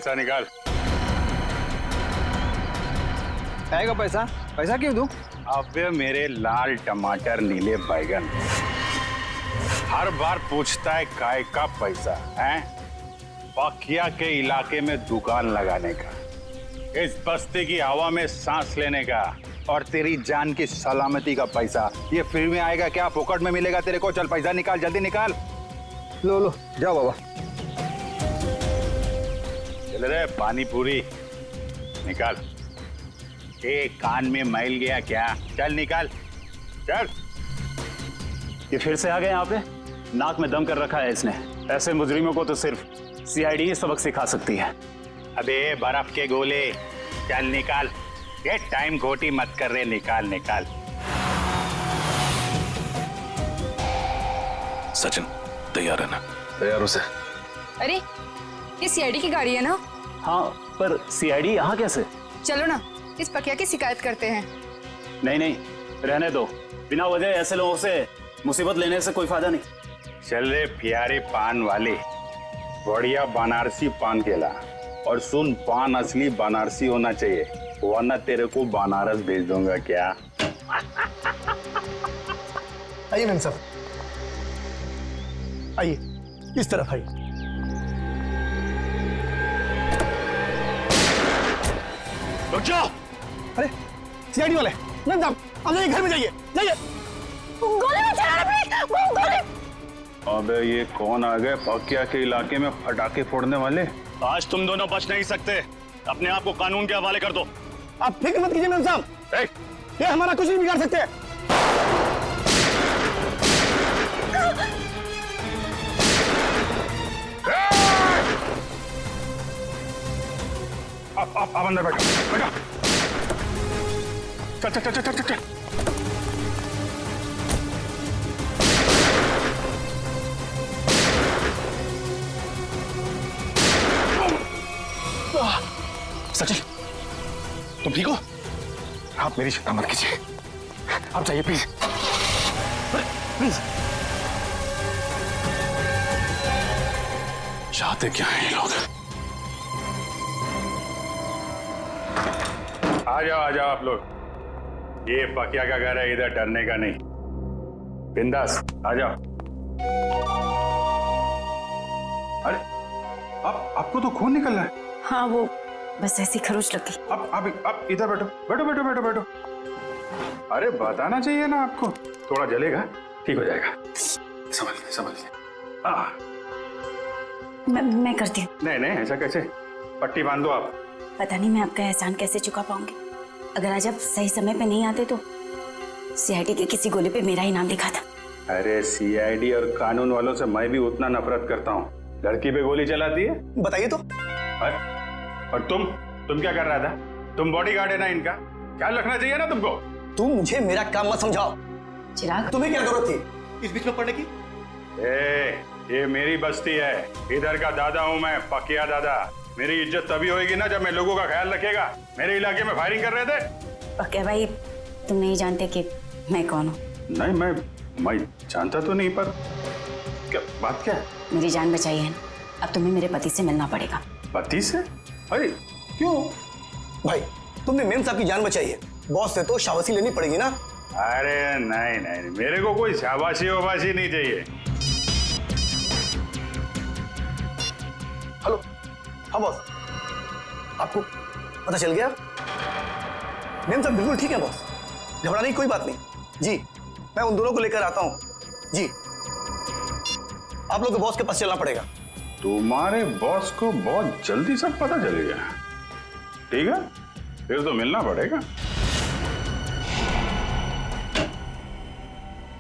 पैसा निकाल। आएगा पैसा? पैसा क्यों दूं? अबे मेरे लाल टमाटर नीले बैगन, हर बार पूछता है काय का पैसा है? पकिया के इलाके में दुकान लगाने का, इस बस्ती की हवा में सांस लेने का, और तेरी जान की सलामती का पैसा ये फ्री में आएगा क्या? फोकट में मिलेगा तेरे को? चल पैसा निकाल, जल्दी निकाल। लो लो जाओ बाबा। चल रे पानी पूरी निकाल। कान में मैल गया क्या? चल निकाल, चल। ये फिर से आ गए यहाँ पे? नाक में दम कर रखा है इसने। ऐसे मुजरिमों को तो सिर्फ सीआईडी ही सबक सिखा सकती है। अबे बर्फ के गोले, चल निकाल। ये टाइम खोटी मत कर रहे, निकाल निकाल। सचिन तैयार है ना? तैयार हो से। अरे ये सीआईडी की गाड़ी है ना? हाँ, पर सीआईडी यहाँ कैसे? चलो ना इस पकिया की शिकायत करते हैं। नहीं नहीं, रहने दो। बिना वजह ऐसे लोगों से मुसीबत लेने से कोई फायदा नहीं। चल रे प्यारे पान वाले, बढ़िया बनारसी पान केला। और सुन, पान असली बनारसी होना चाहिए, वरना तेरे को बनारस भेज दूंगा क्या? आइए मैम साहब, आइए इस तरफ आइए। रुक जाओ। अरे सीआईडी वाले, मैम साहब आप जाइए, घर में जाइए, जाइए। गोली मत चलाना प्लीज, गोली। अबे ये कौन आ गए पकिया के इलाके में पटाखे फोड़ने वाले? आज तुम दोनों बच नहीं सकते। अपने आप को कानून के हवाले कर दो। आप फिक्र मत कीजिए मैम साहब, ये हमारा कुछ नहीं बिगाड़ सकते। आप अंदर बैठो, बैठो। चल चल चल चल चल चल। सचिन तुम ठीक हो? आप मेरी चिंता मत कीजिए, आप जाइए प्लीज, प्लीज। चाहते क्या हैं ये लोग? आ जाओ आप लोग। ये पकिया का घर है, इधर डरने का नहीं। बिंदास आ जाओ। अरे आपको तो खून निकल रहा है। हाँ वो बस ऐसी खरोच लग गई। आप इधर बैठो, बैठो बैठो बैठो बैठो। अरे बताना चाहिए ना आपको, थोड़ा जलेगा, ठीक हो जाएगा। संभलिए संभलिए। मैं करती हूँ। नहीं नहीं, ऐसा कैसे? पट्टी बांध दो आप। पता नहीं मैं आपका एहसान कैसे चुका पाऊंगी। अगर आज आप सही समय पे नहीं आते तो सीआईडी के किसी गोली पे मेरा ही नाम लिखा था। अरे सीआईडी और कानून वालों से मैं भी उतना नफरत करता हूँ। लड़की पे गोली चलाती है। बताइए तो। और तुम क्या कर रहा था? तुम बॉडीगार्ड है ना इनका, ख्याल रखना चाहिए ना तुमको। तुम मुझे मेरा काम मत समझाओ। चिराग, तुम्हें क्या जरूरत थी इस बीच में पड़ने की? ये मेरी बस्ती है, इधर का दादा हूँ मैं, पकिया दादा। मेरी इज्जत तभी होगी ना जब मैं लोगों का ख्याल रखेगा। मेरे इलाके में फायरिंग कर रहे थे। पकिया भाई तुम नहीं जानते कि मैं कौन हूँ। नहीं मैं जानता तो नहीं, पर क्या बात क्या है? मेरी जान बचाई है ना, अब तुम्हें मेरे पति से मिलना पड़ेगा। पति से? अरे क्यों? भाई तुमने मेम साहब की जान बचाई है, बॉस से तो शाबाशी लेनी पड़ेगी ना। अरे नहीं नहीं, मेरे को कोई शाबाशी वाबाशी नहीं चाहिए। हेलो, हाँ बॉस, आपको पता चल गया? मेम साहब बिल्कुल ठीक है बॉस, घबराने की कोई बात नहीं। जी मैं उन दोनों को लेकर आता हूँ। जी आप लोग को बॉस के पास चलना पड़ेगा। तुम्हारे बॉस को बहुत जल्दी सब पता चल गया। ठीक है, फिर तो मिलना पड़ेगा।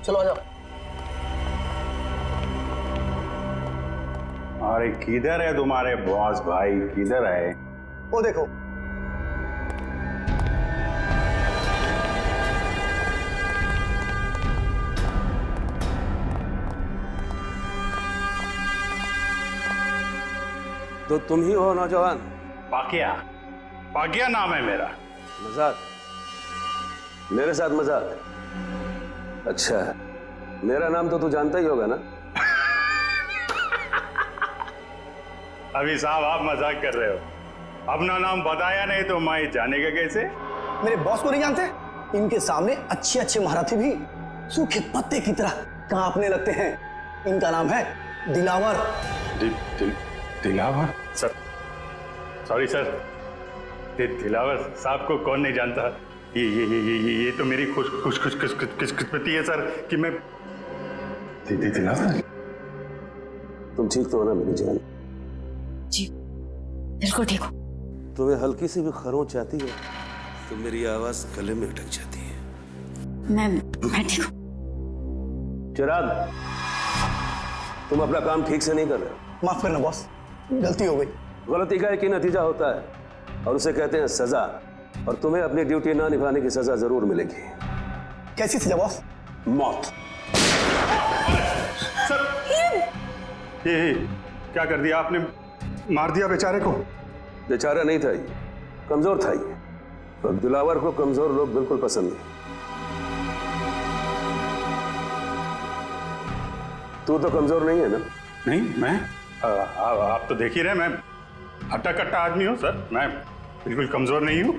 चलो आ जाओ। अरे किधर है तुम्हारे बॉस भाई, किधर है? वो देखो। तो तुम ही हो नौजवान? पाकिया, पाकिया नाम है मेरा। मजाक? मेरे साथ मजाक? अच्छा, मेरा नाम तो तू जानता ही होगा ना? अभी साहब आप मजाक कर रहे हो, अपना नाम बताया नहीं तो मैं जानेगा कैसे? मेरे बॉस को नहीं जानते? इनके सामने अच्छे अच्छे महारथी भी सूखे पत्ते की तरह कांपने लगते हैं। इनका नाम है Dilawar. Dilawar? Sir, sorry sir, Dilawar साहब को कौन नहीं जानता? ये तो मेरी खुशकिस्मती है सर कि मैं दिलावर। तुम ठीक तो हो ना मेरी जान? जी बिल्कुल ठीक हूँ। तुम्हें हल्की सी भी खरोंच आती है तो मेरी आवाज गले में अटक जाती है। मैं ठीक हूँ। चिराग, तुम अपना काम ठीक से नहीं कर रहे। माफ करना बॉस, गलती हो गई। गलती का एक ही नतीजा होता है और उसे कहते हैं सजा, और तुम्हें अपनी ड्यूटी ना निभाने की सजा जरूर मिलेगी। कैसी सजा बॉस? मौत। सर, ये क्या कर दिया आपने? मार दिया बेचारे को? बेचारा नहीं था ये, कमजोर था ये, और दिलावर को कमजोर लोग बिल्कुल पसंद नहीं। तू तो कमजोर नहीं है ना? नहीं, मैं आप तो देख ही रहे, मैं हट्टा कट्टा आदमी हूँ सर, मैं बिल्कुल कमजोर नहीं हूँ।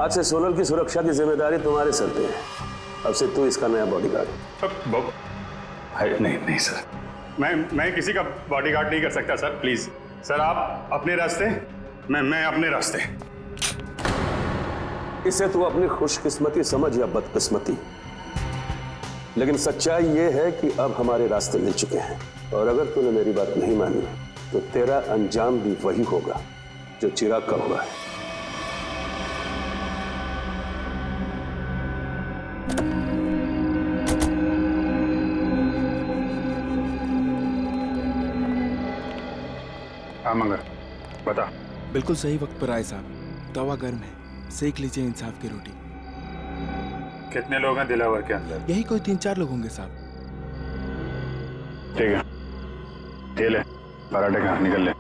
आज से सोनल की सुरक्षा की जिम्मेदारी तुम्हारे सर पे है। अब से तू इसका नया बॉडीगार्ड। नहीं सर, मैं किसी का बॉडीगार्ड नहीं कर सकता सर, प्लीज सर, आप अपने रास्ते, मैं अपने रास्ते। इसे तू अपनी खुशकिस्मती समझ या बदकिस्मती, लेकिन सच्चाई यह है कि अब हमारे रास्ते मिल चुके हैं, और अगर तूने मेरी बात नहीं मानी तो तेरा अंजाम भी वही होगा जो चिराग का हुआ है। हाँ मंगर, बता। बिल्कुल सही वक्त पर आए साहब। तवा गर्म है, सेक लीजिए इंसाफ की रोटी। कितने लोग हैं दिलावर के अंदर? यही कोई 3-4 लोग होंगे साहब। ठीक है, ये ले पराठे खा, निकल ले।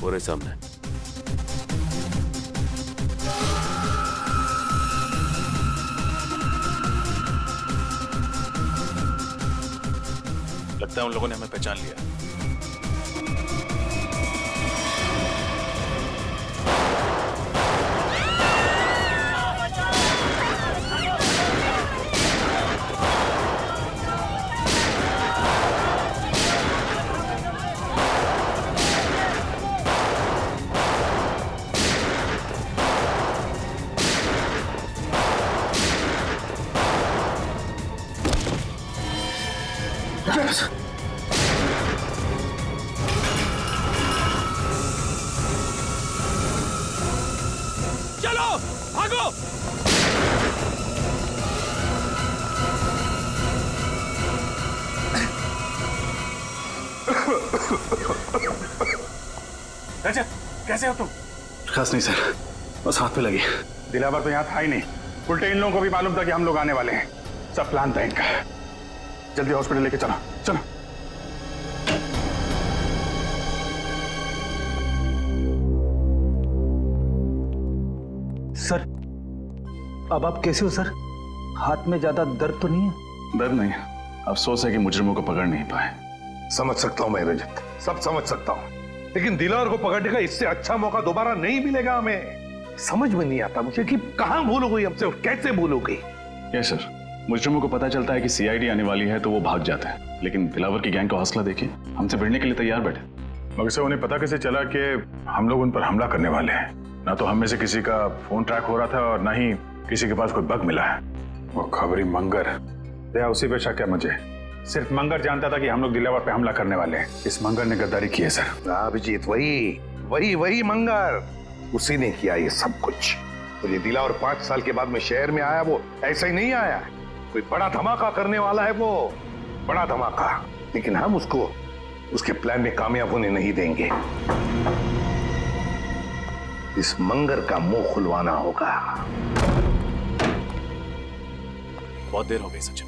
पूरे सामने। लगता है उन लोगों ने हमें पहचान लिया। चलो भागो। अच्छा, कैसे हो तुम? खास नहीं सर, बस हाथ पे लगी। दिलावर तो यहाँ था ही नहीं, उल्टे इन लोगों को भी मालूम था कि हम लोग आने वाले हैं। सब प्लान था इनका। जल्दी हॉस्पिटल लेके चलो, चलो। सर, अब आप कैसे हो सर? हाथ में ज्यादा दर्द तो नहीं है? दर्द नहीं, अफसोस है कि मुजरिमों को पकड़ नहीं पाए। समझ सकता हूं मैं रजत, सब समझ सकता हूं, लेकिन दिलावर को पकड़ने का इससे अच्छा मौका दोबारा नहीं मिलेगा हमें। समझ में नहीं आता मुझे कि कहां भूल हो गई हमसे और कैसे भूल हो गई। यस सर, मुजरिमों को पता चलता है कि सीआईडी आने वाली है तो वो भाग जाते हैं, लेकिन दिलावर की गैंग का हौसला देखिए, हमसे भिड़ने के लिए तैयार बैठे। मगर से उन्हें पता कैसे चला कि हम लोग उन पर हमला करने वाले हैं? ना तो हम में से किसी का फोन ट्रैक हो रहा था और ना ही किसी के पास कोई बग मिला है। वो खबरी मंगर, या उसी पे शक है मुझे। सिर्फ मंगर जानता था कि हम लोग दिलावर पे हमला करने वाले हैं। इस मंगर ने गद्दारी की है सर। अभिजीत, वही वही वही मंगर, उसी ने किया ये सब कुछ। मुझे दिलावर 5 साल के बाद में शहर में आया, वो ऐसा ही नहीं आया, कोई बड़ा धमाका करने वाला है वो, बड़ा धमाका। लेकिन हम उसको उसके प्लान में कामयाब होने नहीं देंगे। इस मंगर का मुंह खुलवाना होगा। बहुत देर हो गई सचिन,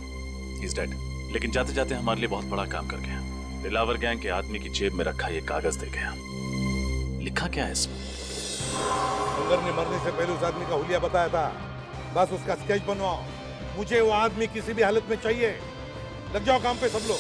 ही इज डेड। लेकिन जाते जाते हमारे लिए बहुत बड़ा काम कर गया। दिलावर गैंग के आदमी की जेब में रखा ये कागज दे गया। लिखा क्या है इसमें? मंगर ने मरने से पहले उस आदमी का हुलिया बताया था। बस उसका स्केच बनवाओ, मुझे वो आदमी किसी भी हालत में चाहिए। लग जाओ काम पे सब लोग।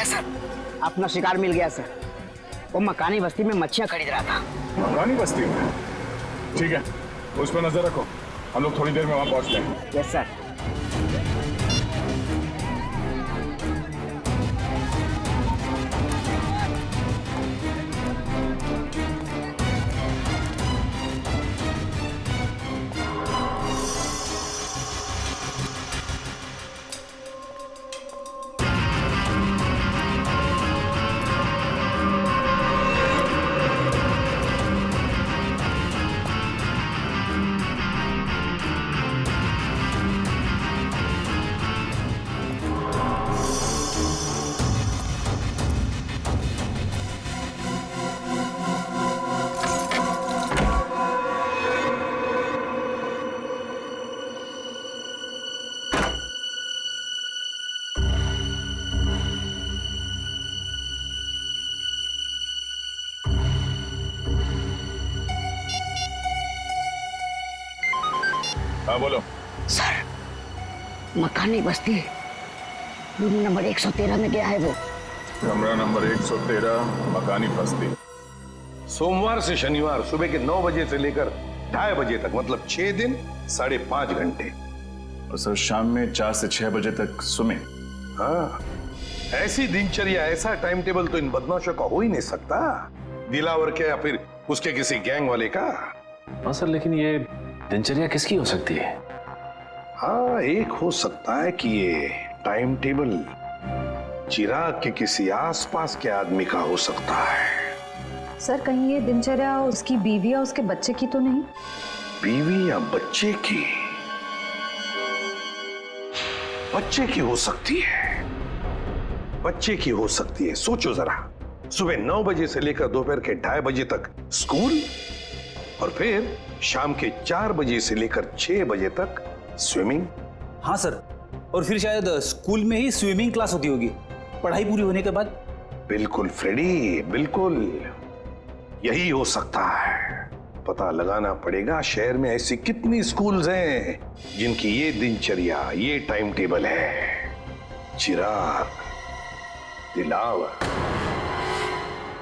सर, अपना शिकार मिल गया सर। वो मकानी बस्ती में मच्छियां खरीद रहा था। मकानी बस्ती में? ठीक है, उस पर नजर रखो, हम लोग थोड़ी देर में वहां पहुंचते हैं। Yes sir. हाँ बोलो। सर, मकानी बस्ती रूम नंबर 113 में गया है वो। कमरा नंबर 113, मकानी बस्ती। सोमवार से शनिवार सुबह के 9 बजे से लेकर 2:30 बजे तक, मतलब 6 दिन 5.5 घंटे। और सर शाम में 4 से 6 बजे तक स्विमिंग। हाँ, ऐसी दिनचर्या, ऐसा टाइम टेबल तो इन बदमाशों का हो ही नहीं सकता। दिलावर के या फिर उसके किसी गैंग वाले का। हाँ सर, लेकिन ये दिनचर्या किसकी हो सकती है? हाँ, एक हो सकता है कि ये टाइम टेबल चिराग के किसी आसपास के आदमी का हो सकता है। सर, कहीं ये दिनचर्या उसकी बीवी या उसके बच्चे की तो नहीं? बीवी या बच्चे की? बच्चे की हो सकती है, बच्चे की हो सकती है। सोचो जरा, सुबह 9 बजे से लेकर दोपहर के 2:30 बजे तक स्कूल, और फिर शाम के 4 बजे से लेकर 6 बजे तक स्विमिंग। हाँ सर, और फिर शायद स्कूल में ही स्विमिंग क्लास होती होगी पढ़ाई पूरी होने के बाद। बिल्कुल फ्रेडी, बिल्कुल यही हो सकता है। पता लगाना पड़ेगा शहर में ऐसी कितनी स्कूल्स हैं जिनकी ये दिनचर्या, ये टाइम टेबल है। चिराग, दिलावर।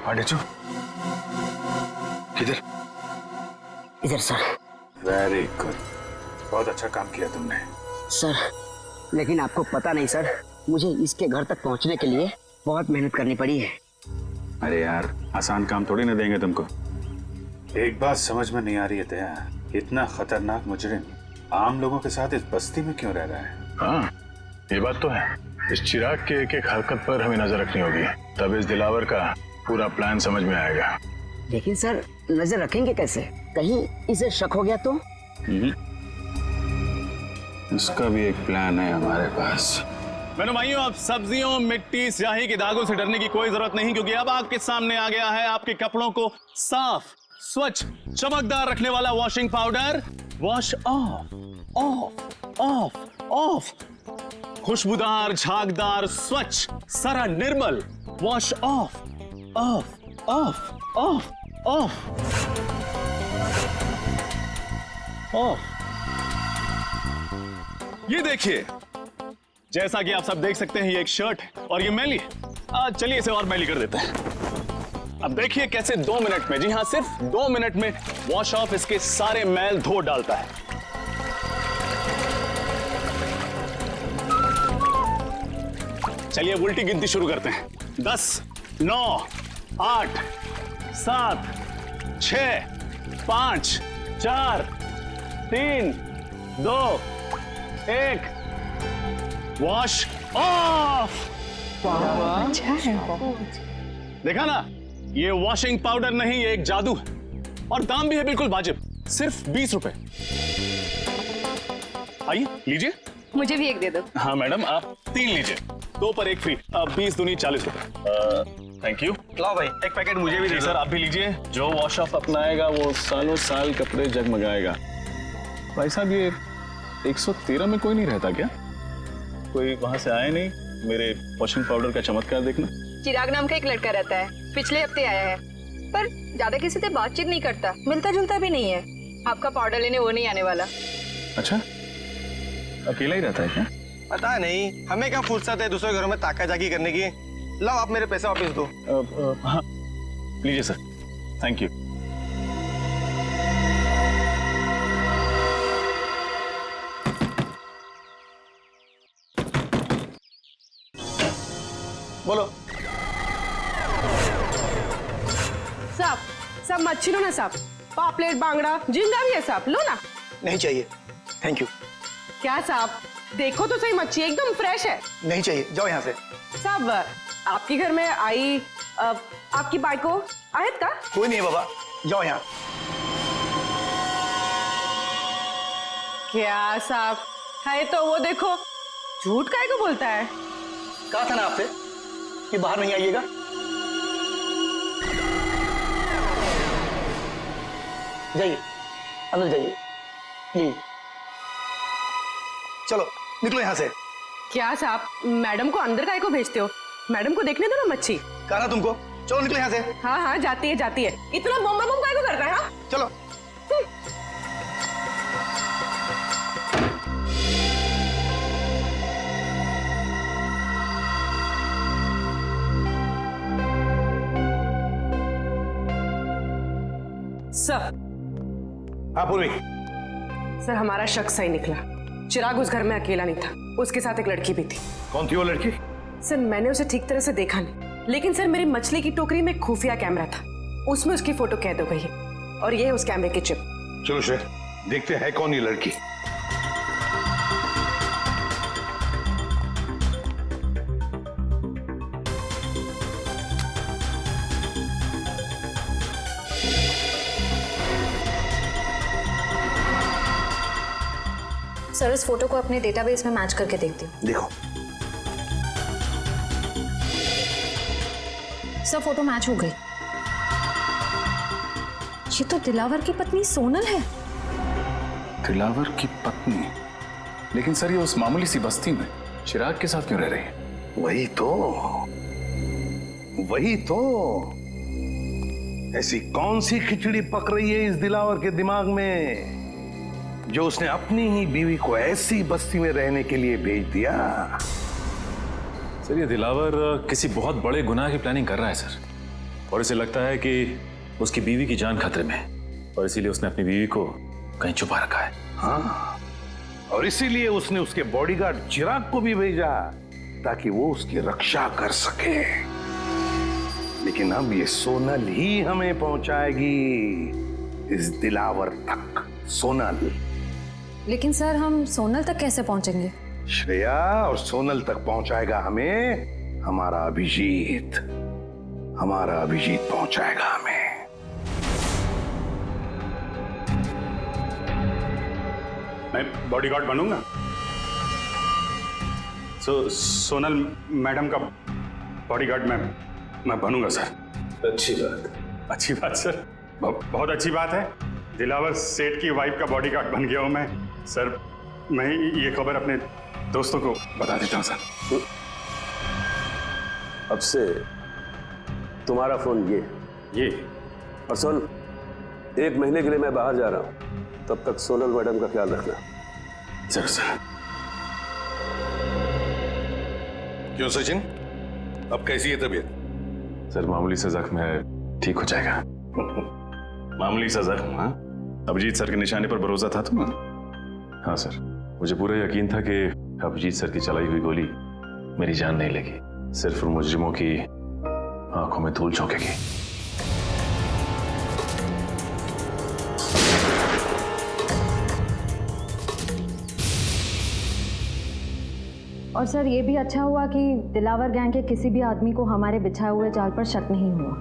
पांडेचू, किधर? इधर सर। वेरी गुड, बहुत अच्छा काम किया तुमने। सर, लेकिन आपको पता नहीं सर, मुझे इसके घर तक पहुंचने के लिए बहुत मेहनत करनी पड़ी है। अरे यार, आसान काम थोड़ी ना देंगे तुमको। एक बात समझ में नहीं आ रही है दया, इतना खतरनाक मुजरिम आम लोगों के साथ इस बस्ती में क्यों रह रहा है? हाँ, ये बात तो है। इस चिराग के एक एक हरकत पर हमें नजर रखनी होगी, तब इस दिलावर का पूरा प्लान समझ में आएगा। लेकिन सर, नजर रखेंगे कैसे? कहीं इसे शक हो गया तो? इसका भी एक प्लान है हमारे पास। मेरे भाइयों, अब सब्जियों, मिट्टी, स्याही के दागों से डरने की कोई जरूरत नहीं, क्योंकि अब आपके सामने आ गया है आपके कपड़ों को साफ, स्वच्छ, चमकदार रखने वाला washing powder. Wash off, off, off, off. खुशबूदार, झागदार, स्वच्छ, सारा Nirmal wash off off off off off off. ये देखिए, जैसा कि आप सब देख सकते हैं, ये एक शर्ट है और ये मैली है। चलिए इसे और मैली कर देते हैं। अब देखिए कैसे 2 मिनट में, जी हां सिर्फ 2 मिनट में वॉश ऑफ इसके सारे मैल धो डालता है। चलिए उल्टी गिनती शुरू करते हैं। 10, 9, 8, 7, 6, 5, 4, 3, 2, 1, वॉश ऑफ। अच्छा है बहुत। देखा ना, ये वॉशिंग पाउडर नहीं, ये एक जादू है और दाम भी है बिल्कुल वाजिब, सिर्फ 20 रुपए। आइए लीजिए। मुझे भी एक दे दो। हाँ मैडम, आप 3 लीजिए, 2 पर 1 फ्री। 20 दूनी 40 रुपए। Thank you. लाओ भाई, एक पैकेट मुझे भी दे दो। सर आप भी लीजिए। जो वॉश ऑफ अपनाएगा वो सालों साल कपड़े जगमगाएगा। भाई साहब, ये 113 में कोई नहीं रहता क्या? कोई वहां से आया नहीं मेरे वॉशिंग पाउडर का चमत्कार देखना? चिराग नाम का एक लड़का रहता है, पिछले हफ्ते आया है, पर ज्यादा किसी से बातचीत नहीं करता, मिलता जुलता भी नहीं है। आपका पाउडर लेने वो नहीं आने वाला। अच्छा, अकेला ही रहता है क्या? पता नहीं, हमें क्या फुर्सत है दूसरे घरों में ताका जाकी करने की। लाओ आप मेरे पैसे वापस दो। हाँ लीजिए सर, थैंक यू। बोलो। साहब, सब मच्छी लो ना साहब, पापलेट, बांगड़ा, झींगा भी है साहब, लो ना। नहीं चाहिए, थैंक यू। क्या साहब, देखो तो सही, मच्छी एकदम फ्रेश है। नहीं चाहिए, जाओ यहाँ से। साहब, आपके घर में आई आपकी बाइको आयत का? कोई नहीं है बाबा, जाओ यहाँ। क्या साहब, है तो वो देखो, झूठ काहे को बोलता है? कहा था ना आपसे कि बाहर नहीं आइएगा। जाइए, अंदर जाइए। ये चलो निकलो यहाँ से। क्या साहब, मैडम को अंदर काहे को भेजते हो? मैडम को देखने दो ना मच्छी। कहा ना तुमको, चलो निकलो यहाँ से। हाँ हाँ, जाती है जाती है, इतना बम बम काहे को कर रहा है? हाँ चलो। सर। हाँ पूर्वी। सर, हमारा शक सही निकला। चिराग उस घर में अकेला नहीं था, उसके साथ एक लड़की भी थी। कौन थी वो लड़की? सर, मैंने उसे ठीक तरह से देखा नहीं, लेकिन सर मेरी मछली की टोकरी में एक खुफिया कैमरा था, उसमें उसकी फोटो कैद हो गई है और ये है उस कैमरे की चिप। चलो शेर, देखते हैं कौन ये लड़की। सर, इस फोटो को अपने डेटाबेस में मैच करके देखती हूँ। देखो। सर, फोटो मैच हो गई। ये तो दिलावर की पत्नी सोनल है। दिलावर की पत्नी? लेकिन सर, ये उस मामूली सी बस्ती में चिराग के साथ क्यों रह रही है? वही तो ऐसी कौन सी खिचड़ी पक रही है इस दिलावर के दिमाग में जो उसने अपनी ही बीवी को ऐसी बस्ती में रहने के लिए भेज दिया? सर, ये दिलावर किसी बहुत बड़े गुनाह की प्लानिंग कर रहा है सर, और इसे लगता है कि उसकी बीवी की जान खतरे में है और इसीलिए उसने अपनी बीवी को कहीं छुपा रखा है। हाँ, और इसीलिए उसने उसके बॉडीगार्ड चिराग को भी भेजा ताकि वो उसकी रक्षा कर सके। लेकिन अब ये सोनल ही हमें पहुंचाएगी इस दिलावर तक। सोनल। लेकिन सर, हम सोनल तक कैसे पहुंचेंगे? श्रेया, और सोनल तक पहुंचाएगा हमें हमारा अभिजीत। हमारा अभिजीत पहुंचाएगा हमें। मैं बॉडीगार्ड बनूंगा। सोनल मैडम का बॉडीगार्ड मैं बनूंगा सर। अच्छी बात। अच्छी बात सर, बहुत अच्छी बात है। दिलावर सेठ की वाइफ का बॉडीगार्ड बन गया हूं मैं सर। मैं ये खबर अपने दोस्तों को बता देता हूं सर। अब से तुम्हारा फोन ये। और सुन, 1 महीने के लिए मैं बाहर जा रहा हूं, तब तक सोनल मैडम का ख्याल रखना। Sir sir. क्यों सचिन, अब कैसी है तबीयत? सर मामूली सा जख्म है, ठीक हो जाएगा। मामूली सा जख्म? हाँ, अभिजीत सर के निशाने पर भरोसा था तुम्हें? हाँ सर, मुझे पूरा यकीन था कि अभिजीत सर की चलाई हुई गोली मेरी जान नहीं लगी, सिर्फ मुजरिमों की आंखों में धूल झोंकेगी। और सर ये भी अच्छा हुआ कि दिलावर गैंग के किसी भी आदमी को हमारे बिछाए हुए जाल पर शक नहीं हुआ।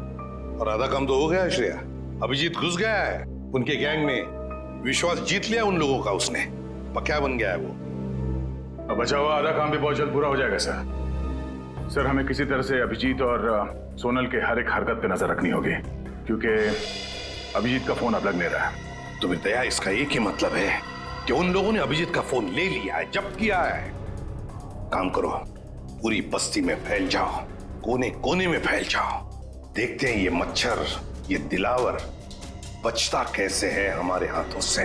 और आधा काम तो हो गया है श्रेया, अभिजीत घुस गया है उनके गैंग में, विश्वास जीत लिया उन लोगों का उसने, पक्का बन गया है वो। अब बचा हुआ आधा काम भी बहुत जल्द पूरा हो जाएगा सर। सर हमें किसी तरह से अभिजीत और सोनल के हर एक हरकत पे नजर रखनी होगी, क्योंकि अभिजीत का फोन अब लग नहीं रहा है। तो दया, इसका एक ही मतलब है कि उन लोगों ने अभिजीत का फोन ले लिया है, जब्त किया है। काम करो, पूरी बस्ती में फैल जाओ, कोने कोने में फैल जाओ, देखते हैं ये मच्छर, ये दिलावर बचता कैसे है हमारे हाथों से।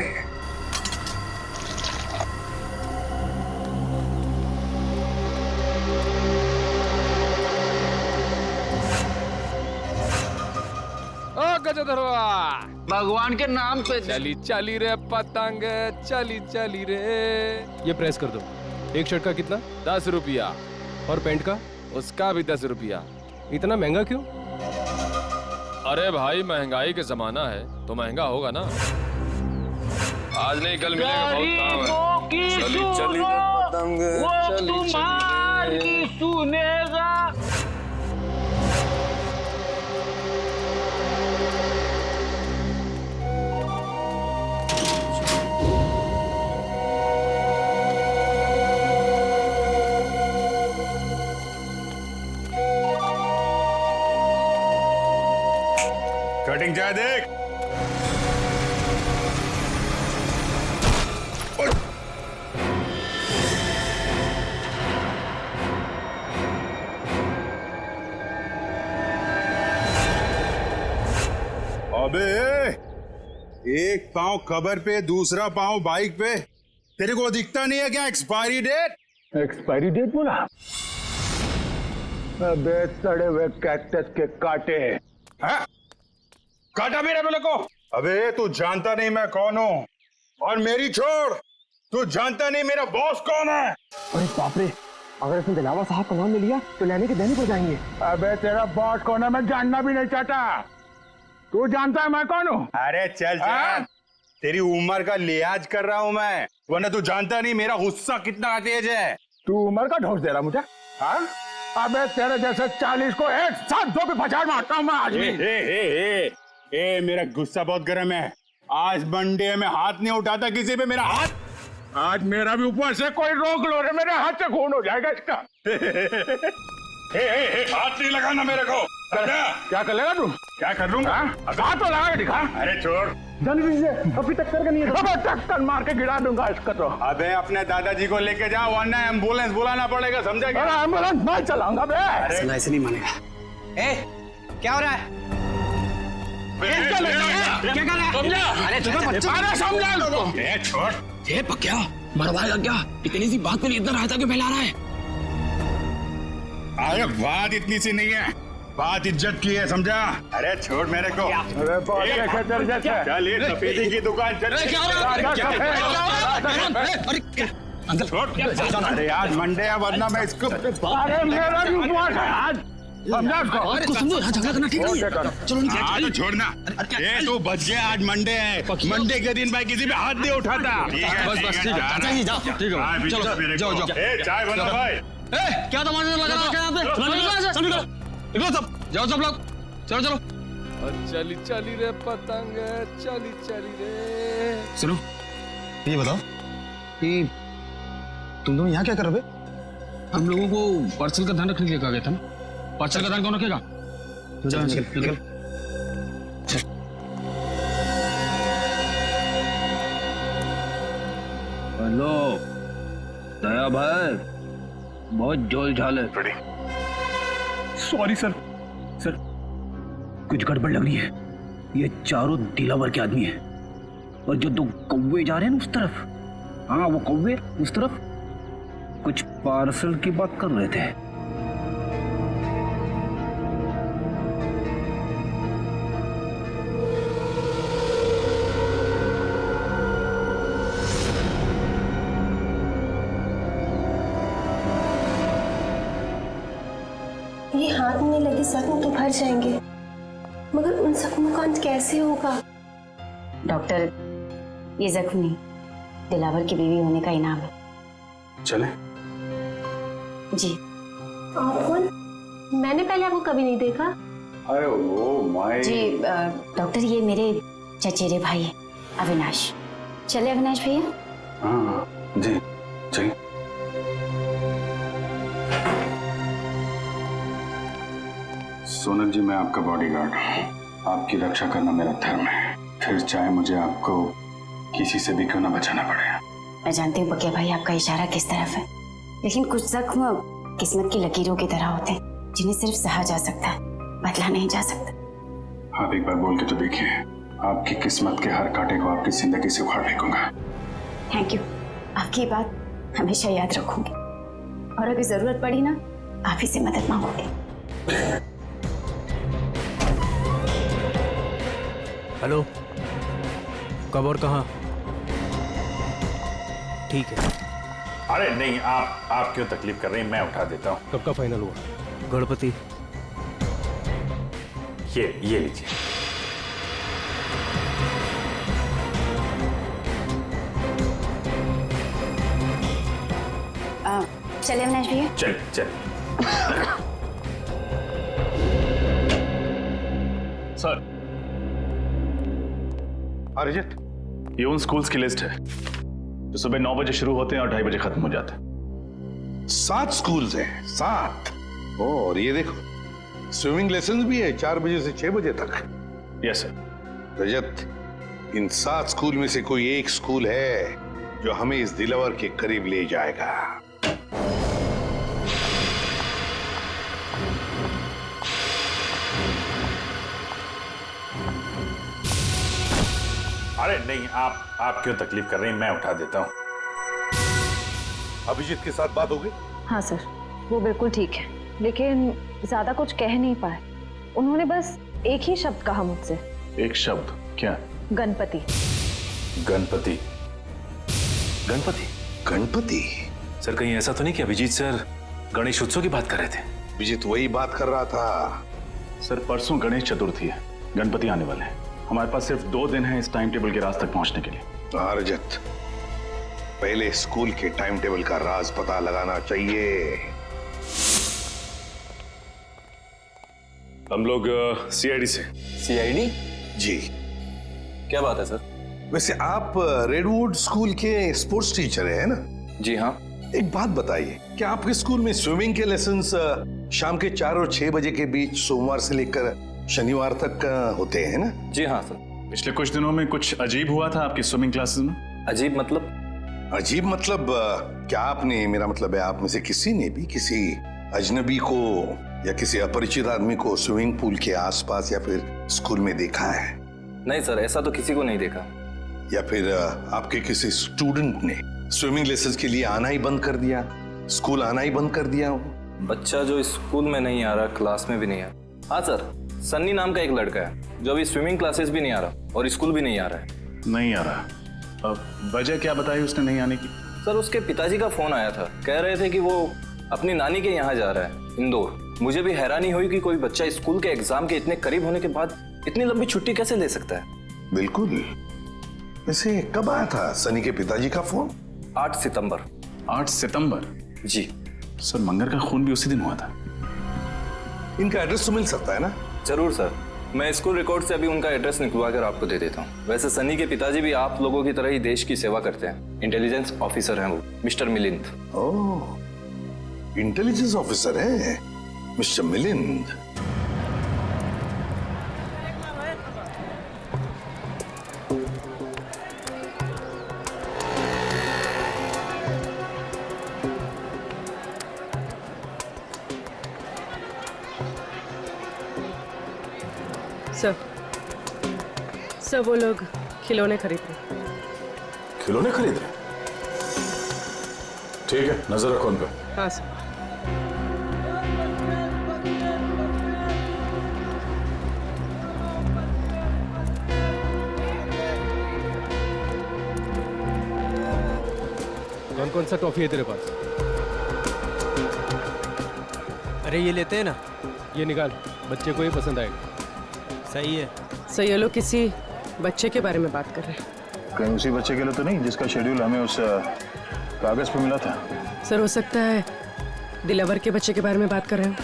गजधरवा, भगवान के नाम पे चली चली रे पतंग, चली चली रे। ये प्रेस कर दो। एक शर्ट का कितना? 10 रुपया। और पैंट का? उसका भी 10 रुपया। इतना महंगा क्यों? अरे भाई, महंगाई का जमाना है तो महंगा होगा ना। आज नहीं कल मिलेगा, बहुत काम है। चली चली रे पतंग, चली चली सुनेगा। कटिंग चाहे देख। अबे एक पांव कबर पे, दूसरा पांव बाइक पे, तेरे को दिखता नहीं है क्या एक्सपायरी डेट? एक्सपायरी डेट बोला? अबे सड़े हुए कैक्टस के कांटे। हाँ? काटा मेरे बेले को। अबे तू जानता नहीं मैं कौन हूँ, और मेरी छोड़, तू जानता नहीं मेरा बॉस कौन है। अरे बाप रे, अगर इसने दिलावर साहब का नाम ले लिया तो लेने के देने पड़ जाएंगे। अबे तेरा बॉस कौन है मैं जानना भी नहीं चाहता, तू जानता है मैं कौन हूँ? अरे चल चल, तेरी उम्र का लिहाज कर रहा हूँ मैं, वरना तू जानता नहीं मेरा गुस्सा कितना तेज है। तू उम्र का ढोस दे रहा मुझे? हाँ? अबे तेरे जैसे 40 को एक साथ 2 पे फचार मारता हूँ मैं आज भी। ए, मेरा गुस्सा बहुत गर्म है। आज मंडे में हाथ नहीं उठाता किसी पे मेरा हाथ। आज मेरा भी ऊपर से कोई रोक लो रे, मेरे हाथ से खून हो जाएगा इसका। हाथ नहीं लगाना मेरे को। क्या कर लेगा तू? क्या कर लूंगा? हाथ तो लगा के दिखा। अरे छोड़, जल्दी से, अभी टक्कर का नहीं है। अबे टक्कर मार के गिरा दूंगा इसका तो। अबे अपने दादाजी को लेके जाओ, वरना एम्बुलेंस बुलाना पड़ेगा, समझा क्या? अरे एम्बुलेंस मैं चलाऊंगा बे। ऐसे नहीं मानेगा। ए, क्या हो रहा है? क्या कर रहा है? अरे समझा लो। छोड़। ये पक्या मरवाएगा क्या? इतनी सी बात के लिए इतना रायता क्यों फैला रहा है? अरे बात इतनी सी नहीं है, बात इज्जत की है, समझा? अरे छोड़ मेरे को। अरे चल ये सफेदी की दुकान चल। अंकल अरे आज मंडे है, वरना मैं इसको। अरे मेरा भी उपवास है आज, समझा इसको? झगड़ा करना ठीक नहीं है। चलो हाँ तो छोड़ना। ये तू बच गया, आज मंडे है, मंडे के दिन भाई किसी पे हाथ नहीं उठाता। बस ठीक है, जाओ ठीक है, चलो जाओ। चाय बना भाई। क्या तमाशा लगा रहा है यहाँ पे? निकलो सब, जाओ सब लोग, चलो। चली चली रे पतंग, चली चली रे। सुनो, ये बताओ कि तुम दोनों यहाँ क्या कर रहे हो? हम लोगों को पार्सल का ध्यान रखने के लिए कहा गया था ना? पार्सल का ध्यान कौन रखेगा? निकल। हेलो दया भाई, बहुत जोल झाल है। सॉरी सर, कुछ गड़बड़ लग रही है। ये चारों दिलावर के आदमी हैं और जो 2 कौवे जा रहे हैं ना उस तरफ, हाँ वो कौवे उस तरफ कुछ पार्सल की बात कर रहे थे। ये हाथ में लगे जख्म तो भर जाएंगे, मगर उन जख्मों का अंत कैसे होगा? डॉक्टर, ये जख्म नहीं, दिलावर की बीवी होने का इनाम है। चले? जी। आप कौन? मैंने पहले आपको कभी नहीं देखा। अरे वो माय जी डॉक्टर, ये मेरे चचेरे भाई है अविनाश। चले अविनाश भैया? हाँ जी चलिए। सोनल जी, मैं आपका बॉडीगार्ड हूँ। आपकी रक्षा करना मेरा धर्म है, फिर चाहे मुझे आपको किसी से भी क्यों ना बचाना पड़े। मैं जानती हूँ बकिया भाई आपका इशारा किस तरफ है, लेकिन कुछ जख्म किस्मत की लकीरों की तरह होते हैं जिन्हें सिर्फ सहा जा सकता है, बदला नहीं जा सकता। आप एक बार बोल के तो देखिए, आपकी किस्मत के हर कांटे को आपकी जिंदगी से उखाड़ फेंकूंगा। थैंक यू, आपकी ये बात हमेशा याद रखूंगी और अगर जरूरत पड़ी ना आप ही से मदद मांगोगे। हेलो, कब और कहाँ? ठीक है। अरे नहीं, आप क्यों तकलीफ कर रही हैं, मैं उठा देता हूँ। कब का फाइनल हुआ? गणपति। ये लीजिए। चले अविनाश भैया? चल। सर, अरिजीत, ये उन स्कूल्स की लिस्ट है जो सुबह 9 बजे शुरू होते हैं और 2:30 बजे खत्म हो जाते हैं। 7 स्कूल्स हैं, 7। और ये देखो, स्विमिंग लेसन भी है 4 बजे से 6 बजे तक। Yes sir. रजत, इन 7 स्कूल में से कोई एक स्कूल है जो हमें इस दिलावर के करीब ले जाएगा। अरे नहीं, आप क्यों तकलीफ कर रही हैं, मैं उठा देता हूँ। अभिजीत के साथ बात हो गई? हाँ सर, वो बिल्कुल ठीक है, लेकिन ज्यादा कुछ कह नहीं पाए। उन्होंने बस एक ही शब्द कहा मुझसे। एक शब्द? क्या? गणपति। गणपति? गणपति? गणपति? सर कहीं ऐसा तो नहीं कि अभिजीत सर गणेश उत्सव की बात कर रहे थे? अभिजीत वही बात कर रहा था। सर परसों गणेश चतुर्थी है, गणपति आने वाले हैं। हमारे पास सिर्फ 2 दिन है इस टाइम टेबल के राज तक पहुंचने के लिए। रजत, पहले स्कूल के टाइम टेबल का राज पता लगाना चाहिए। हम लोग सीआईडी से। सीआईडी? जी। क्या बात है सर? वैसे आप रेडवुड स्कूल के स्पोर्ट्स टीचर हैं ना? जी हाँ। एक बात बताइए, क्या आपके स्कूल में स्विमिंग के लेसन्स शाम के 4 और 6 बजे के बीच सोमवार से लेकर शनिवार तक होते हैं ना? जी हाँ सर। पिछले कुछ दिनों में कुछ अजीब हुआ था आपकी स्विमिंग क्लासेस में। अजीब मतलब? अजीब मतलब क्या आपने, मेरा मतलब है आप में से किसी ने भी किसी अजनबी को या किसी अपरिचित आदमी को स्विमिंग पूल के आसपास या फिर स्कूल में देखा है? नहीं सर, ऐसा तो किसी को नहीं देखा। या फिर आपके किसी स्टूडेंट ने स्विमिंग लेसन्स के लिए आना ही बंद कर दिया, स्कूल आना ही बंद कर दिया हो? बच्चा जो स्कूल में नहीं आ रहा, क्लास में भी नहीं आ रहा। हाँ सर, सन्नी नाम का एक लड़का है जो अभी स्विमिंग क्लासेस भी नहीं आ रहा और स्कूल भी नहीं आ रहा है। नहीं आ रहा? अब वजह क्या बताई उसने नहीं आने की? सर उसके पिताजी का फोन आया था, कह रहे थे कि वो अपनी नानी के यहाँ जा रहा है, इंदौर। मुझे भी हैरानी हुई कि कोई बच्चा स्कूल के एग्जाम के इतने करीब होने के बाद इतनी लंबी छुट्टी कैसे ले सकता है। बिल्कुल। वैसे कब आया था सनी के पिताजी का फोन? 8 सितंबर। 8 सितंबर? जी सर, मंगर का खून भी उसी दिन हुआ था। इनका एड्रेस तो मिल सकता है ना? जरूर सर, मैं स्कूल रिकॉर्ड से अभी उनका एड्रेस निकलवा कर आपको दे देता हूँ। वैसे सनी के पिताजी भी आप लोगों की तरह ही देश की सेवा करते हैं, इंटेलिजेंस ऑफिसर हैं वो, मिस्टर मिलिंद। ओह, इंटेलिजेंस ऑफिसर है मिस्टर मिलिंद। सर वो लोग खिलौने खरीद रहे। खिलौने खरीद रहे? ठीक है, नजर रखो उन पर। हाँ सर। कौन कौन सा टॉफी है तेरे पास? अरे ये लेते हैं ना। ये निकाल, बच्चे को ही पसंद आएगा। सही है। सर ये लोग किसी बच्चे के बारे में बात कर रहे हैं। कहीं उसी बच्चे के लिए तो नहीं जिसका शेड्यूल हमें उस कागज पे मिला था? सर हो सकता है दिलावर के बच्चे के बारे में बात कर रहे हो।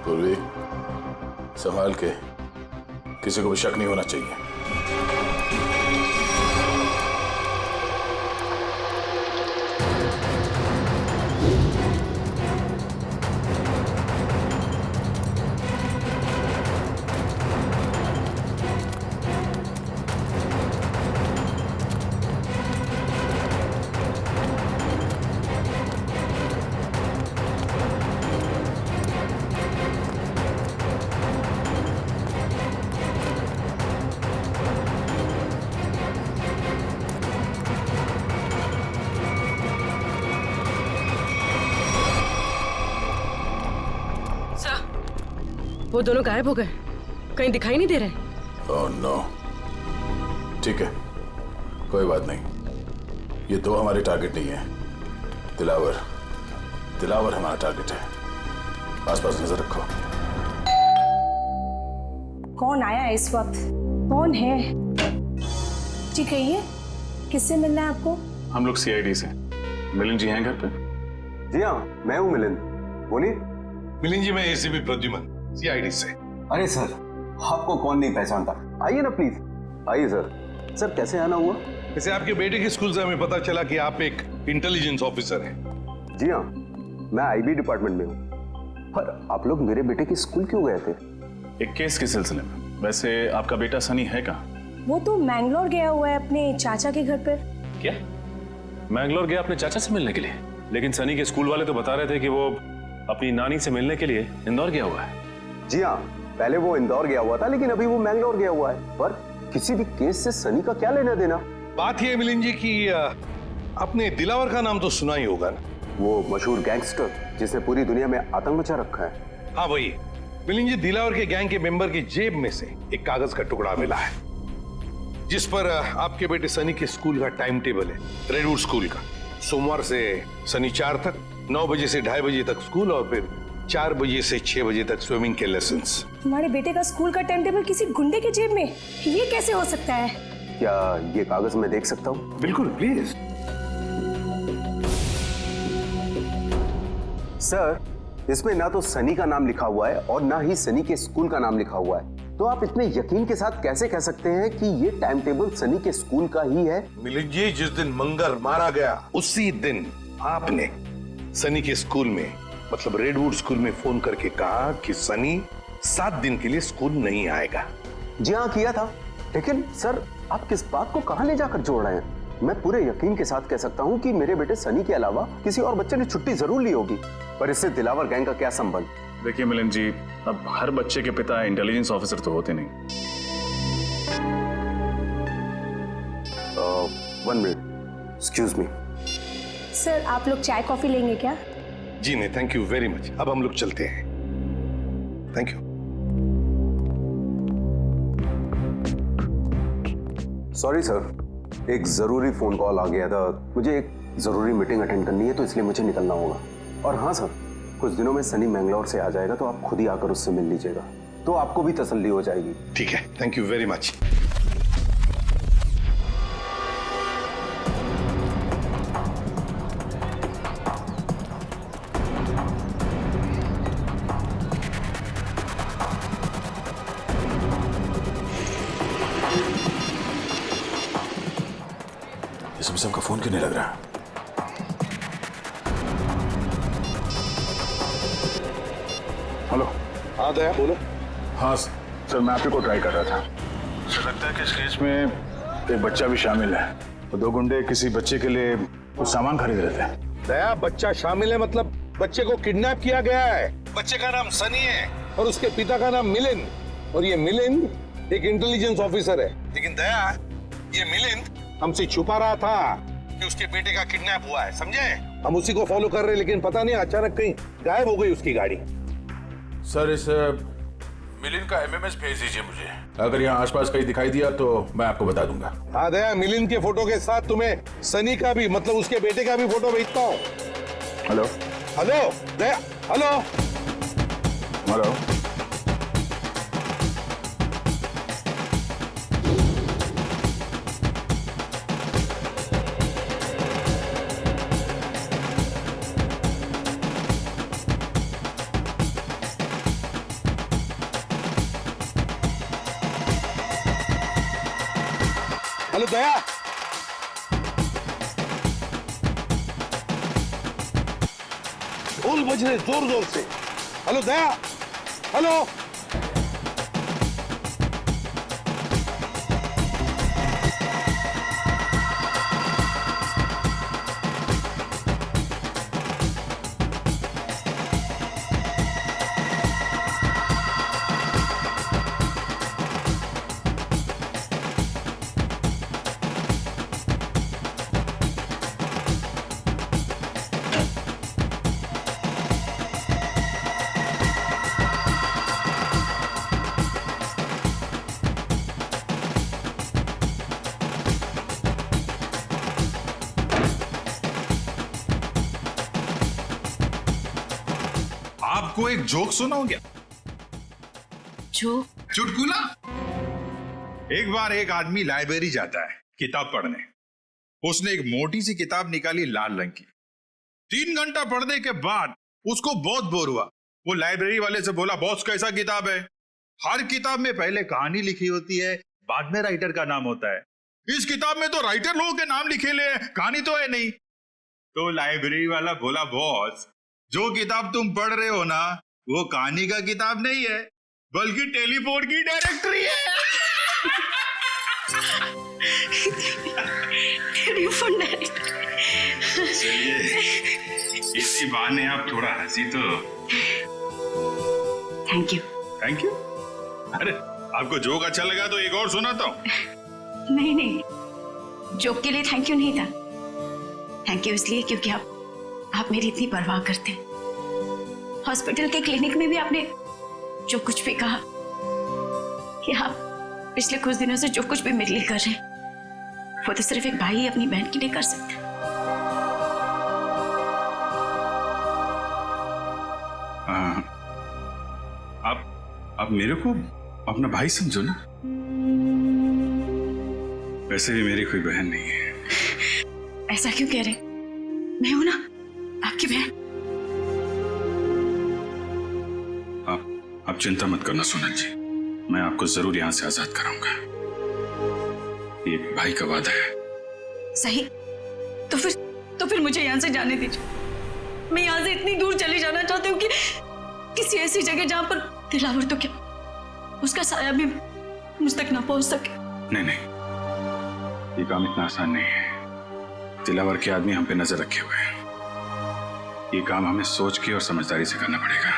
पूर्वी, संभाल के, किसी को भी शक नहीं होना चाहिए। वो दोनों गायब हो गए, कहीं दिखाई नहीं दे रहे। Oh no. ठीक है, कोई बात नहीं। ये दो हमारे टारगेट नहीं है। दिलावर हमारा टारगेट है। आसपास नजर रखो। कौन आया है इस वक्त? कौन है? जी कहिए, किससे मिलना है आपको? हम लोग सीआईडी से। मिलिंद जी हैं घर पे? जी हाँ, मैं हूँ मिलिंद, बोलिए। मिलिंद जी, मैं एसीपी प्रद्युमन, सीआईडी से। अरे सर, आपको कौन नहीं पहचानता? आइए ना प्लीज, आइए सर। सर कैसे आना हुआ? वैसे आपके बेटे के स्कूल से हमें पता चला कि आप एक इंटेलिजेंस ऑफिसर हैं। जी हाँ, मैं आईबी डिपार्टमेंट में हूँ। पर आप लोग मेरे बेटे के स्कूल क्यों गए थे? एक केस के सिलसिले में। वैसे आपका बेटा सनी है कहाँ? वो तो मैंगलोर गया हुआ है अपने चाचा के घर पर। क्या? मैंगलोर गया अपने चाचा से मिलने के लिए? लेकिन सनी के स्कूल वाले तो बता रहे थे कि वो अपनी नानी से मिलने के लिए इंदौर गया हुआ है। जी हाँ, पहले वो इंदौर गया हुआ था, लेकिन अभी वो मैंगलोर गया हुआ है। पर किसी भी केस से सनी का क्या लेना देना? बात यह मिलिंद जी कि आपने दिलावर का नाम तो सुना ही होगा ना? वो मशहूर गैंगस्टर जिसने पूरी दुनिया में आतंक मचा रखा है। हाँ वही। मिलिंद जी, दिलावर के गैंग के मेंबर की जेब में से एक कागज का टुकड़ा मिला है जिस पर आपके बेटे सनी के स्कूल का टाइम टेबल है, रेडवुड स्कूल का। सोमवार से शनिवार तक 9 बजे से 2:30 बजे तक स्कूल और फिर 4 बजे से 6 बजे तक स्विमिंग के लेसन्स। हमारे बेटे का स्कूल का टाइम टेबल किसी गुंडे के जेब में? ये कैसे हो सकता है? क्या ये कागज मैं देख सकता हूँ? बिल्कुल, प्लीज। सर, इसमें ना तो सनी का नाम लिखा हुआ है और ना ही सनी के स्कूल का नाम लिखा हुआ है। तो आप इतने यकीन के साथ कैसे कह सकते हैं कि ये टाइम टेबल सनी के स्कूल का ही है? मिलिंद जी, जिस दिन मंगर मारा गया उसी दिन आपने सनी के स्कूल में, मतलब रेडवुड स्कूल में फोन करके कहा कि सनी 7 दिन के लिए स्कूल नहीं आएगा। जी हाँ, किया था। लेकिन सर, आप किस बात को कहां ले जाकर जोड़ रहे हैं? मैं पूरे यकीन के साथ कह सकता हूं कि मेरे बेटे सनी के अलावा किसी और बच्चे ने छुट्टी जरूर ली होगी। पर इससे दिलावर गैंग का क्या संबंध? देखिए मिलिंद जी, अब हर बच्चे के पिता इंटेलिजेंस ऑफिसर तो होते नहीं। 1 मिनट, एक्सक्यूज मी। सर, आप लोग चाय कॉफी लेंगे क्या? जी नहीं, थैंक यू वेरी मच। अब हम लोग चलते हैं। Thank you. सॉरी सर, एक जरूरी फोन कॉल आ गया था। मुझे एक जरूरी मीटिंग अटेंड करनी है, तो इसलिए मुझे निकलना होगा। और हाँ सर, कुछ दिनों में सनी मैंगलोर से आ जाएगा, तो आप खुद ही आकर उससे मिल लीजिएगा, तो आपको भी तसल्ली हो जाएगी। ठीक है, thank you very much. Samsung का फोन क्यों नहीं लग रहा? हेलो। हाँ दया बोलो। हाँ सर, मैं आप ही को ट्राई कर रहा था। सर लगता है कि इस केस में एक बच्चा भी शामिल है। तो 2 गुंडे किसी बच्चे के लिए कुछ सामान खरीद रहे थे। दया बच्चा शामिल है मतलब बच्चे को किडनैप किया गया है। बच्चे का नाम सनी है और उसके पिता का नाम मिलिंद, और ये मिलिंद एक इंटेलिजेंस ऑफिसर है। लेकिन दया ये मिलिंद हमसे छुपा रहा था कि उसके बेटे का किडनैप हुआ है, समझे? हम उसी को फॉलो कर रहे हैं, लेकिन पता नहीं अचानक कहीं गायब हो गई उसकी गाड़ी। सर इस मिलिंद का एमएमएस भेज दीजिए मुझे। अगर यहाँ आसपास कहीं दिखाई दिया तो मैं आपको बता दूंगा। हाँ दया, मिलिंद के फोटो के साथ तुम्हें सनी का भी मतलब उसके बेटे का भी फोटो भेजता हूँ। हेलो हेलो दया, हेलो हेलो। हेलो दया, ढोल बज रहे जोर जोर से। हेलो दया, हेलो। आपको एक जोक सुनाऊं क्या? जो चुटकुला। एक बार एक आदमी लाइब्रेरी जाता है किताब पढ़ने। उसने एक मोटी सी किताब निकाली लाल रंग की। 3 घंटा पढ़ने के बाद उसको बहुत बोर हुआ। वो लाइब्रेरी वाले से बोला, बॉस कैसा किताब है? हर किताब में पहले कहानी लिखी होती है, बाद में राइटर का नाम होता है। इस किताब में तो राइटर लोगों के नाम लिखे ले, कहानी तो है नहीं। तो लाइब्रेरी वाला बोला, बॉस जो किताब तुम पढ़ रहे हो ना वो कहानी का किताब नहीं है बल्कि टेलीफोन की डायरेक्टरी है। Telephone directory. चलिए इसी बहाने आप थोड़ा हंसी तो। Thank you. Thank you. अरे आपको जोक अच्छा लगा तो एक और सुनाता हूँ। नहीं नहीं, जोक के लिए थैंक यू नहीं था। थैंक यू इसलिए क्योंकि आप मेरी इतनी परवाह करते हैं। हॉस्पिटल के क्लिनिक में भी आपने जो कुछ भी कहा कि आप पिछले कुछ दिनों से जो कुछ भी मेरे लिए कर रहे हैं वो तो सिर्फ एक भाई अपनी बहन के लिए कर सकता है। आप मेरे को अपना भाई समझो ना। वैसे भी मेरी कोई बहन नहीं है। ऐसा क्यों कह रहे? मैं हूं ना आपकी बहन। आप चिंता मत करना सोनल जी, मैं आपको जरूर यहां से आजाद कराऊंगा। ये भाई का वादा है। सही, तो फिर मुझे यहां से जाने दीजिए। मैं यहां से इतनी दूर चले जाना चाहती हूँ कि किसी ऐसी जगह जहां पर दिलावर तो क्या उसका साया भी मुझ तक ना पहुंच सके। नहीं, ये काम इतना आसान नहीं है। दिलावर के आदमी हम पे नजर रखे हुए हैं। ये काम हमें सोच के और समझदारी से करना पड़ेगा।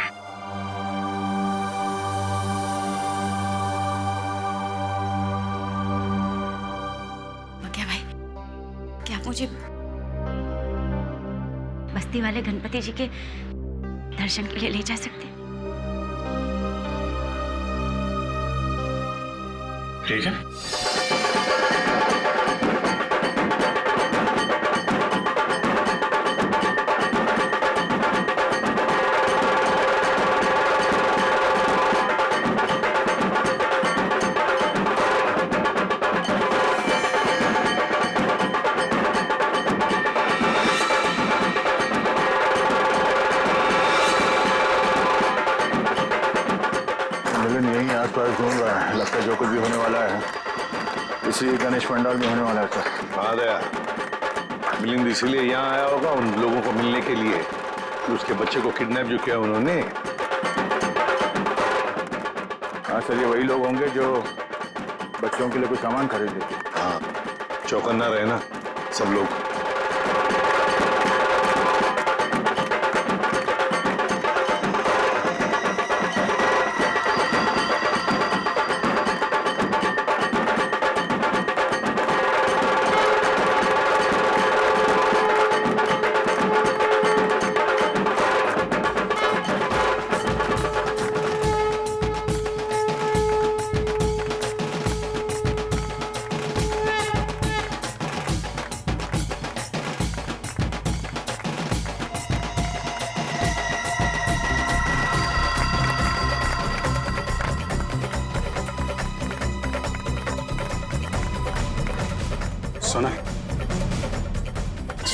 क्या भाई, क्या आप मुझे बस्ती वाले गणपति जी के दर्शन के लिए ले जा सकते हैं? ठीक है। लगता है जो कुछ भी होने वाला है इसी गणेश पंडाल में होने वाला है सर। हाँ दया, मिलिंद इसीलिए यहाँ आया होगा उन लोगों को मिलने के लिए कि उसके बच्चे को किडनैप जो किया उन्होंने सर ये वही लोग होंगे जो बच्चों के लिए कोई सामान खरीद लेते हैं। हाँ, चौकन्ना रहे ना सब लोग।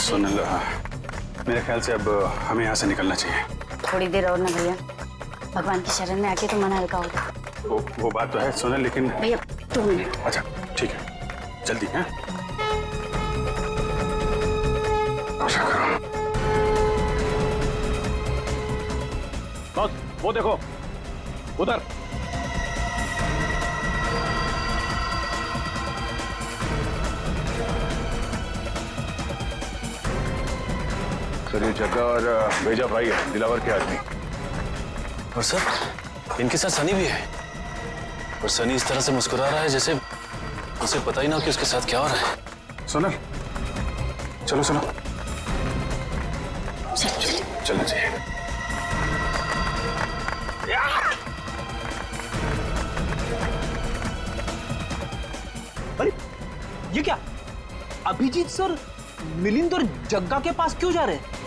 सोनल, मेरे ख्याल से अब हमें यहाँ से निकलना चाहिए। थोड़ी देर और ना भैया, भगवान की शरण में आके तो मन हल्का होगा। वो बात तो है सोनल, लेकिन भैया 2 मिनट। अच्छा ठीक है, जल्दी है। बस वो देखो उधर। सर ये जग्गा और भेजा भाई है, दिलावर के आदमी। और सर इनके साथ सनी भी है, और सनी इस तरह से मुस्कुरा रहा है जैसे उसे पता ही ना हो कि उसके साथ क्या हो रहा है। सोनल चलो चलो चलना चाहिए। अरे ये क्या, अभिजीत सर मिलिंद और जग्गा के पास क्यों जा रहे हैं?